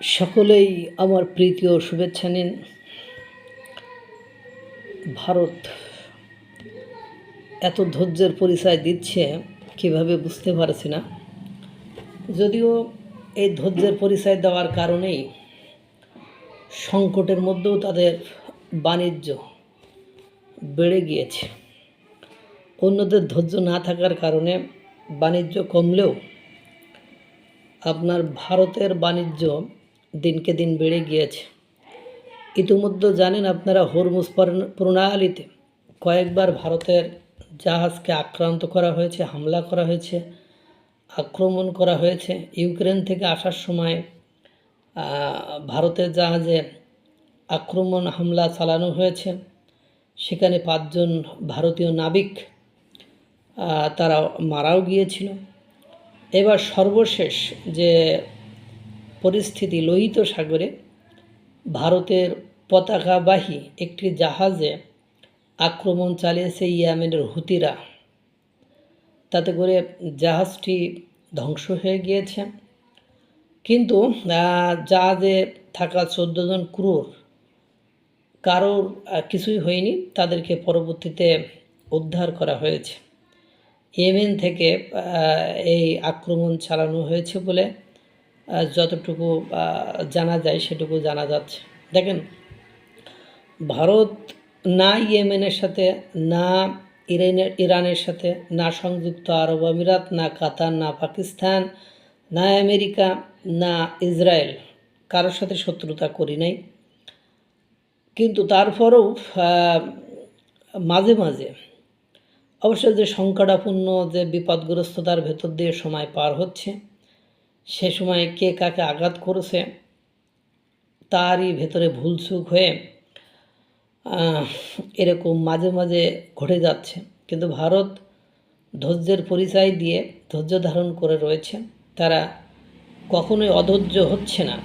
সকলেই আমার প্রীতি ও শুভেচ্ছা নিন। ভারত এত ধৈর্যের পরিচয় দিচ্ছে কীভাবে বুঝতে পারছি না। যদিও এই ধৈর্যের পরিচয় দেওয়ার কারণেই সংকটের মধ্যেও তাদের বাণিজ্য বেড়ে গিয়েছে। অন্যদের ধৈর্য না থাকার কারণে বাণিজ্য কমলেও আপনার ভারতের বাণিজ্য দিনকে দিন বেড়ে গিয়েছে। ইতিমধ্যে জানেন আপনারা, হরমুজ প্রণালীতে কয়েকবার ভারতের জাহাজকে আক্রান্ত করা হয়েছে, হামলা করা হয়েছে, আক্রমণ করা হয়েছে। ইউক্রেন থেকে আসার সময় ভারতের জাহাজে আক্রমণ হামলা চালানো হয়েছে। সেখানে 5 জন ভারতীয় নাবিক তারা মারাও গিয়েছিল। এবার সর্বশেষ যে পরিস্থিতি, লোহিত সাগরে ভারতের পতাকাবাহী একটি জাহাজে আক্রমণ চালিয়েছে ইয়েমেনের হুতিরা। তাতে করে জাহাজটি ধ্বংস হয়ে গিয়েছে। কিন্তু জাহাজে থাকা 14 জন ক্রুর কারোর কিছুই হয়নি। তাদেরকে পরবর্তীতে উদ্ধার করা হয়েছে। ইয়েমেন থেকে এই আক্রমণ চালানো হয়েছে বলে যতটুকু জানা যায় সেটুকু জানা যাচ্ছে। দেখেন, ভারত না ইয়েমেনের সাথে, না ইরানের সাথে, না সংযুক্ত আরব আমিরাত, না কাতার, না পাকিস্তান, না আমেরিকা, না ইসরায়েল, কারোর সাথে শত্রুতা করি নাই। কিন্তু তারপরেও মাঝে মাঝে অবশ্য যে সংকটাপূর্ণ, যে বিপদগ্রস্ততার ভেতর দিয়ে সময় পার হচ্ছে, সে সময় কে কাকে আঘাত করেছে তারই ভেতরে ভুলচুক হয়ে এরকম মাঝে মাঝে ঘটে যাচ্ছে। কিন্তু ভারত ধৈর্যের পরিচয় দিয়ে ধৈর্য ধারণ করে রয়েছে। তারা কখনোই অধৈর্য হচ্ছে না।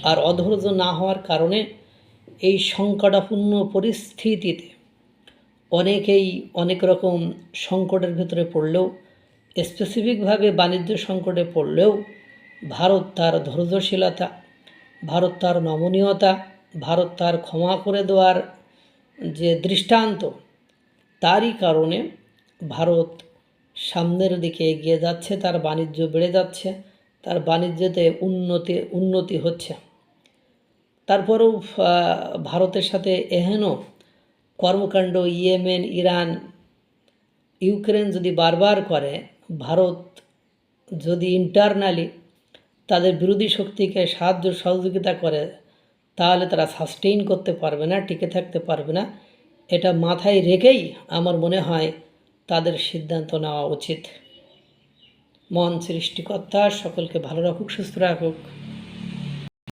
আর অধৈর্য না হওয়ার কারণে এই সংকটাপূর্ণ পরিস্থিতিতে অনেকেই অনেক রকম সংকটের ভেতরে পড়লেও, স্পেসিফিকভাবে বাণিজ্য সংকটে পড়লেও ভারত তার ধৈর্যশীলতা, ভারত তার নমনীয়তা, ভারত তার ক্ষমা করে দেওয়ার যে দৃষ্টান্ত, তারই কারণে ভারত সামনের দিকে এগিয়ে যাচ্ছে। তার বাণিজ্য বেড়ে যাচ্ছে, তার বাণিজ্যতে উন্নতি হচ্ছে। তারপরেও ভারতের সাথে এহেন কর্মকাণ্ড ইয়েমেন, ইরান, ইউক্রেন যদি বারবার করে, ভারত যদি ইন্টারনালি তাদের বিরোধী শক্তিকে সাহায্য সহযোগিতা করে, তাহলে তারা সাস্টেইন করতে পারবে না, টিকে থাকতে পারবে না। এটা মাথায় রেখেই আমার মনে হয় তাদের সিদ্ধান্ত নেওয়া উচিত। মহান সৃষ্টিকর্তা সকলকে ভালো রাখুক, সুস্থ রাখুক।